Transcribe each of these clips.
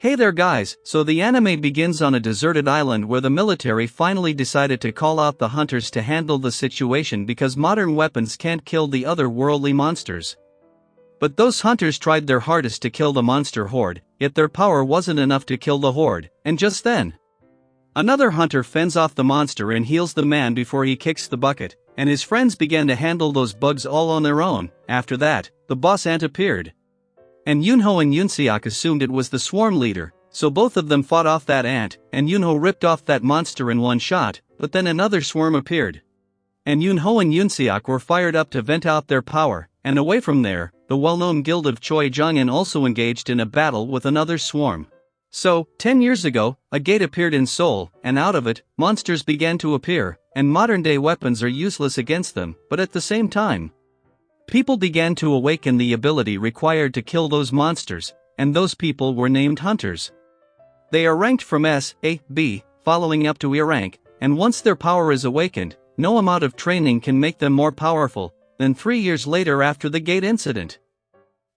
Hey there guys, so the anime begins on a deserted island where the military finally decided to call out the hunters to handle the situation because modern weapons can't kill the otherworldly monsters. But those hunters tried their hardest to kill the monster horde, yet their power wasn't enough to kill the horde, and just then, another hunter fends off the monster and heals the man before he kicks the bucket, and his friends began to handle those bugs all on their own. After that, the boss ant appeared. And Yunho and Yunseok assumed it was the swarm leader, so both of them fought off that ant, and Yunho ripped off that monster in one shot, but then another swarm appeared. And Yunho and Yunseok were fired up to vent out their power, and away from there, the well-known guild of Choi Jongin also engaged in a battle with another swarm. So, 10 years ago, a gate appeared in Seoul, and out of it, monsters began to appear, and modern-day weapons are useless against them, but at the same time, people began to awaken the ability required to kill those monsters, and those people were named hunters. They are ranked from S, A, B, following up to E rank, and once their power is awakened, no amount of training can make them more powerful than 3 years later after the gate incident.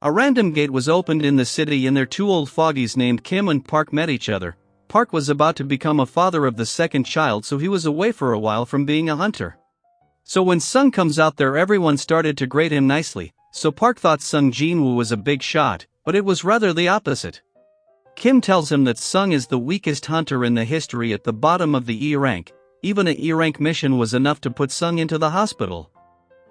A random gate was opened in the city and their two old fogies named Kim and Park met each other. Park was about to become a father of the second child, so he was away for a while from being a hunter. So when Sung comes out there, everyone started to grade him nicely, so Park thought Sung Jinwoo was a big shot, but it was rather the opposite. Kim tells him that Sung is the weakest hunter in the history at the bottom of the E rank. Even a E rank mission was enough to put Sung into the hospital.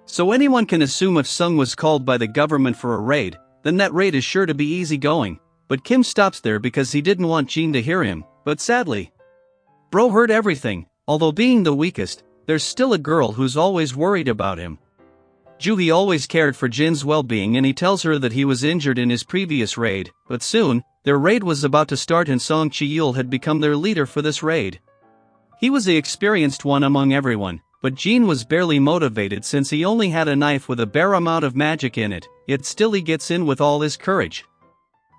So anyone can assume if Sung was called by the government for a raid, then that raid is sure to be easy going, but Kim stops there because he didn't want Jin to hear him, but sadly, bro heard everything. Although being the weakest, there's still a girl who's always worried about him. Juhi always cared for Jin's well-being and he tells her that he was injured in his previous raid, but soon, their raid was about to start and Song Chi-yul had become their leader for this raid. He was the experienced one among everyone, but Jin was barely motivated since he only had a knife with a bare amount of magic in it, yet still he gets in with all his courage.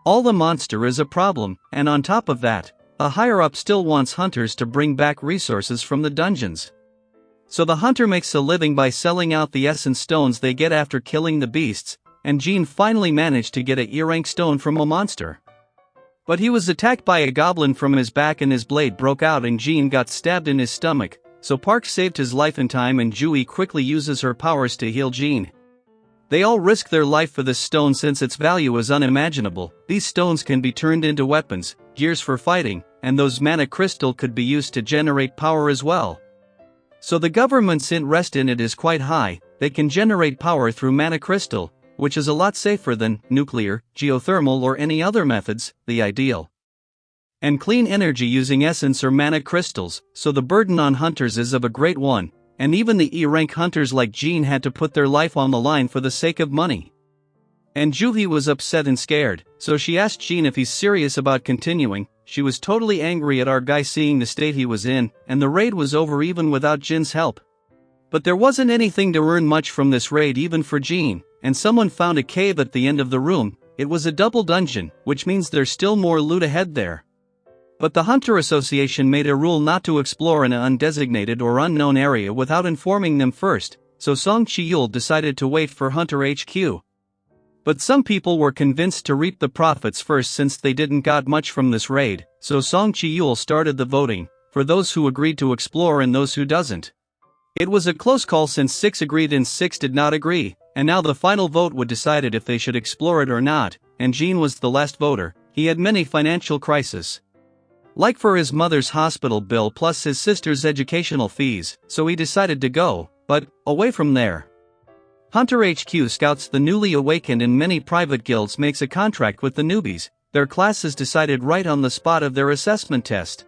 All the monster is a problem, and on top of that, a higher-up still wants hunters to bring back resources from the dungeons. So the hunter makes a living by selling out the essence stones they get after killing the beasts, and Jin finally managed to get a E-rank stone from a monster. But he was attacked by a goblin from his back and his blade broke out and Jin got stabbed in his stomach, so Park saved his life in time and Juhi quickly uses her powers to heal Jin. They all risk their life for this stone since its value is unimaginable. These stones can be turned into weapons, gears for fighting, and those mana crystal could be used to generate power as well. So the government's interest in it is quite high. They can generate power through mana crystal, which is a lot safer than nuclear, geothermal or any other methods, the ideal. And clean energy using essence or mana crystals, so the burden on hunters is of a great one, and even the E-rank hunters like Jin had to put their life on the line for the sake of money. And Juhi was upset and scared, so she asked Jin if he's serious about continuing. She was totally angry at our guy seeing the state he was in, and the raid was over even without Jin's help. But there wasn't anything to earn much from this raid even for Jin, and someone found a cave at the end of the room. It was a double dungeon, which means there's still more loot ahead there. But the Hunter Association made a rule not to explore an undesignated or unknown area without informing them first, so Song Chi-yul decided to wait for Hunter HQ. But some people were convinced to reap the profits first since they didn't got much from this raid, so Song Chi-yul started the voting, for those who agreed to explore and those who doesn't. It was a close call since 6 agreed and 6 did not agree, and now the final vote would decide if they should explore it or not, and Jin was the last voter. He had many financial crises, like for his mother's hospital bill plus his sister's educational fees, so he decided to go, but, away from there, Hunter HQ scouts the newly awakened and many private guilds makes a contract with the newbies. Their class is decided right on the spot of their assessment test.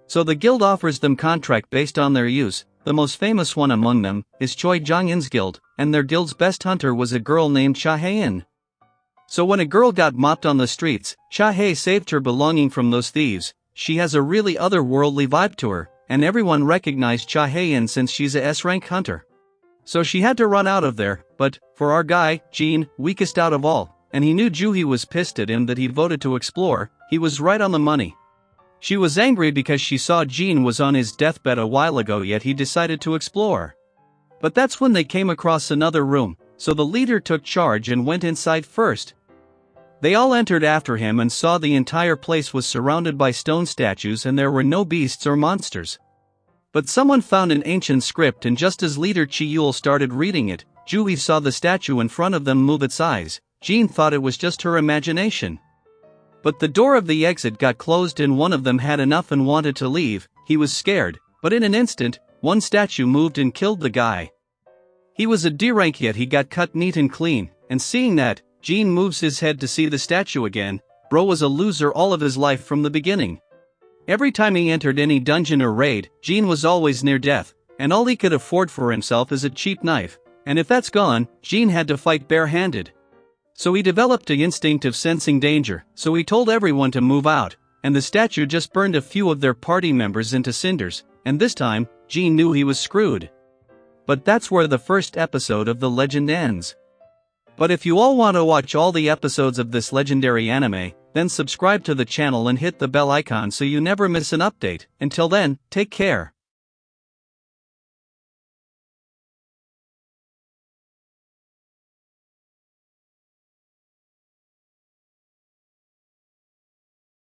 So the guild offers them contract based on their use. The most famous one among them is Choi Jong-in's guild, and their guild's best hunter was a girl named Cha Hae-in. So when a girl got mopped on the streets, Cha Hae saved her belonging from those thieves. She has a really otherworldly vibe to her, and everyone recognized Cha Hae-in since she's a S-rank hunter. So she had to run out of there, but, for our guy, Jin, weakest out of all, and he knew Juhi was pissed at him that he voted to explore, he was right on the money. She was angry because she saw Jin was on his deathbed a while ago yet he decided to explore. But that's when they came across another room, so the leader took charge and went inside first. They all entered after him and saw the entire place was surrounded by stone statues and there were no beasts or monsters. But someone found an ancient script, and just as leader Chiyul started reading it, Jui saw the statue in front of them move its eyes. Jean thought it was just her imagination. But the door of the exit got closed and one of them had enough and wanted to leave. He was scared, but in an instant, one statue moved and killed the guy. He was a D-rank, yet he got cut neat and clean, and seeing that, Jean moves his head to see the statue again. Bro was a loser all of his life from the beginning. Every time he entered any dungeon or raid, Jean was always near death, and all he could afford for himself is a cheap knife, and if that's gone, Jean had to fight bare-handed. So he developed the instinct of sensing danger, so he told everyone to move out, and the statue just burned a few of their party members into cinders, and this time, Jean knew he was screwed. But that's where the first episode of the legend ends. But if you all want to watch all the episodes of this legendary anime, then subscribe to the channel and hit the bell icon so you never miss an update. Until then, take care.